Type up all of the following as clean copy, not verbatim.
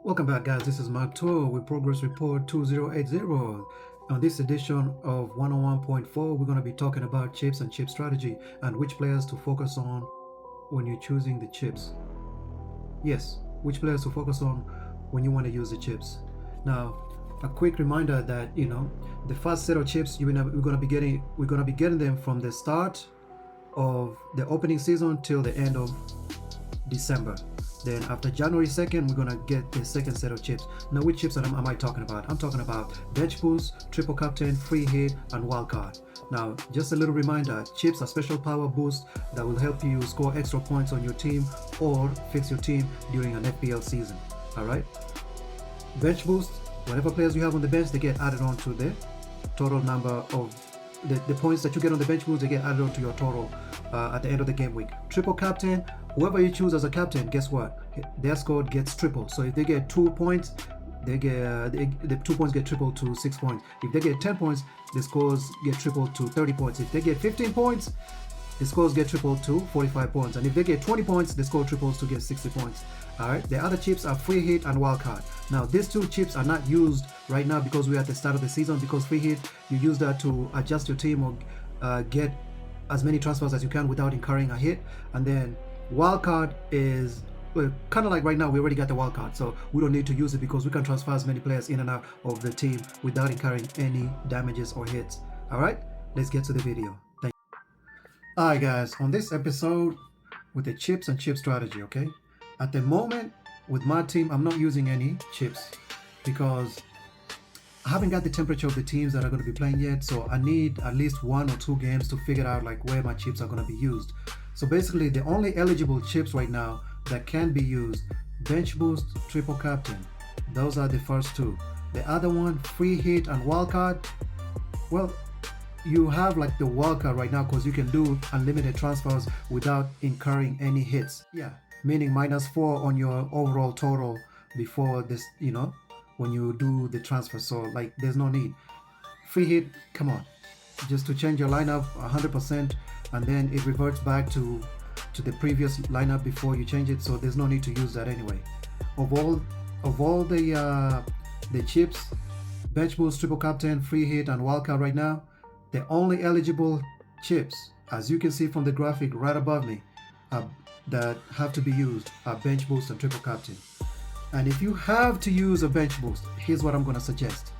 Welcome back, guys. This is Mark Tour with Progress Report 2080. On this edition of 101.4, we're going to be talking about chips and chip strategy and which players to focus on when you're choosing the chips. Yes, which players to focus on when you want to use the chips. Now, a quick reminder that the first set of chips we're going to be getting them from the start of the opening season till the end of December. Then after January 2nd, we're gonna get the second set of chips. Now, which chips am I talking about? I'm talking about bench boost, triple captain, free hit, and wildcard. Now, just a little reminder, chips are special power boosts that will help you score extra points on your team or fix your team during an FPL season. All right. Bench boost, whatever players you have on the bench, they get added on to the total number of the points that you get on the bench boost. They get added on to your total at the end of the game week. Triple captain, whoever you choose as a captain, guess what? Their score gets triple. So if they get 2 points, they get the 2 points get tripled to 6 points. If they get 10 points, the scores get tripled to 30 points. If they get 15 points, the scores get tripled to 45 points. And if they get 20 points, the score triples to get 60 points. All right. The other chips are free hit and wildcard. Now, these two chips are not used right now because we're at the start of the season. Because free hit, you use that to adjust your team or get as many transfers as you can without incurring a hit. And then wildcard is kind of like right now we already got the wildcard, so we don't need to use it because we can transfer as many players in and out of the team without incurring any damages or hits. All right, let's get to the video. Thank you. All right, guys, on this episode with the chips and chip strategy, okay? At the moment with my team, I'm not using any chips because I haven't got the temperature of the teams that are going to be playing yet, so I need at least 1 or 2 games to figure out like where my chips are going to be used. So basically, the only eligible chips right now that can be used, bench boost, triple captain. Those are the first two. The other one, free hit and wildcard. Well, you have like the wildcard right now because you can do unlimited transfers without incurring any hits. Yeah, meaning -4 on your overall total before this, when you do the transfer. So like there's no need. Free hit, come on. Just to change your lineup 100% and then it reverts back to the previous lineup before you change it, so there's no need to use that anyway. Of all the chips, bench boost, triple captain, free hit, and wildcard right now, the only eligible chips, as you can see from the graphic right above me, that have to be used are bench boost and triple captain. And if you have to use a bench boost, here's what I'm going to suggest.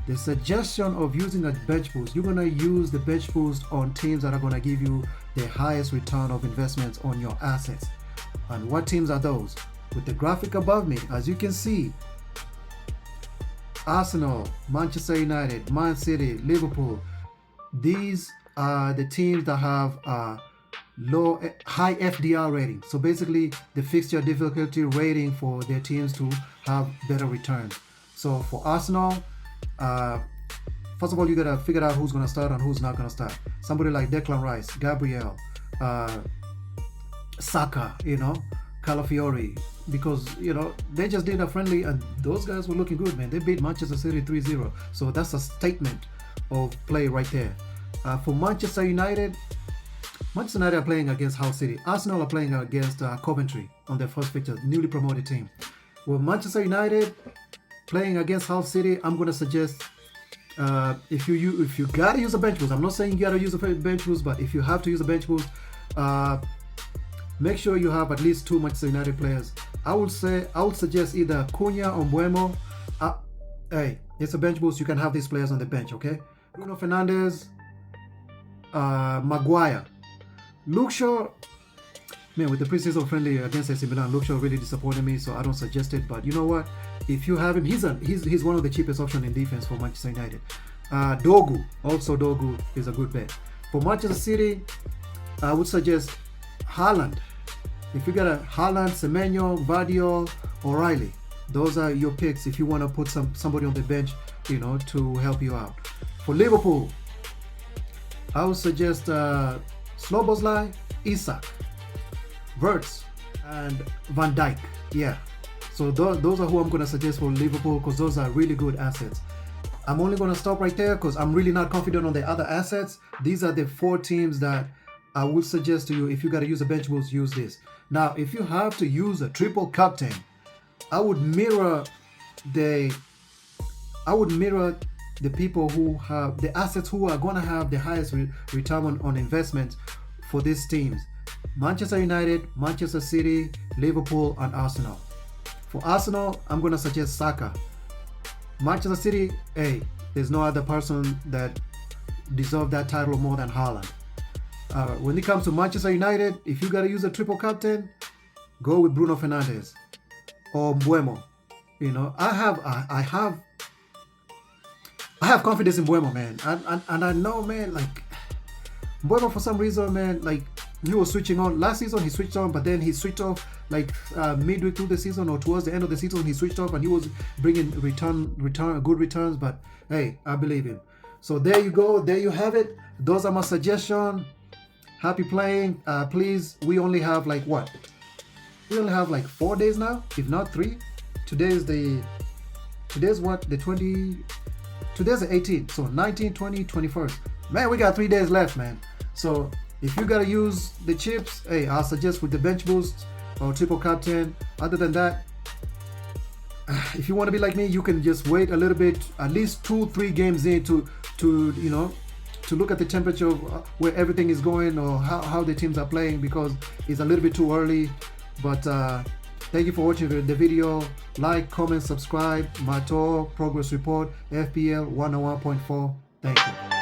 The suggestion of using a bench boost, you're going to use the bench boost on teams that are going to give you the highest return of investments on your assets. And what teams are those? With the graphic above me, as you can see, Arsenal, Manchester United, Man City, Liverpool, these are the teams that have a high FDR rating. So basically the fixture difficulty rating for their teams to have better returns. So for Arsenal, first of all, you gotta figure out who's gonna start and who's not gonna start. Somebody like Declan Rice, Gabriel, Saka, Calafiori, because they just did a friendly and those guys were looking good, man. They beat Manchester City 3-0, so that's a statement of play right there. For Manchester United are playing against Hull City. Arsenal are playing against Coventry on their first fixture, newly promoted team. Well, Manchester United playing against Hull City, I'm gonna suggest if you gotta use a bench boost. I'm not saying you gotta use a bench boost, but if you have to use a bench boost, make sure you have at least 2 Manchester United players. I would suggest either Cunha or Mbeumo. Hey, it's a bench boost. You can have these players on the bench, okay? Bruno Fernandes, Maguire, Luke Shaw. Man, with the preseason friendly against AC Milan, Luke Shaw really disappointed me, so I don't suggest it. But you know what? If you have him, he's one of the cheapest options in defense for Manchester United. Dogu is a good bet. For Manchester City, I would suggest Haaland. If you got a Haaland, Semenyo, Vardiol, O'Reilly, those are your picks if you want to put somebody on the bench, to help you out. For Liverpool, I would suggest Szoboszlai, Isak, Wirtz, and Van Dijk. Yeah, so those are who I'm going to suggest for Liverpool because those are really good assets. I'm only going to stop right there because I'm really not confident on the other assets. These are the 4 teams that I would suggest to you. If you got to use a bench boost, use this. Now, if you have to use a triple captain, I would mirror the I would mirror the people who have the assets who are going to have the highest return on investment for these teams: Manchester United, Manchester City, Liverpool, and Arsenal. For Arsenal, I'm going to suggest Saka. Manchester City, hey, there's no other person that deserves that title more than Haaland. When it comes to Manchester United, if you got to use a triple captain, go with Bruno Fernandes or Mbeumo. You know, I have confidence in Mbeumo, man, and I know, man, like Mbeumo for some reason, man, like he was switching on last season. He switched on, but then he switched off like midway through the season or towards the end of the season. He switched off, and he was bringing good returns. But hey, I believe him. So there you go. There you have it. Those are my suggestions. Happy playing. Please, we only have like what? We only have like 4 days now, if not 3. Today's what? The 20. Today's the 18th. So 19, 20, 21st. Man, we got 3 days left, man. So if you gotta use the chips, hey, I'll suggest with the bench boost or triple captain. Other than that, if you want to be like me, you can just wait a little bit, at least 2-3 games in to you know, to look at the temperature of where everything is going or how the teams are playing, because it's a little bit too early. But thank you for watching the video. Like, comment, subscribe. Mato Progress Report, FPL 101.4. Thank you.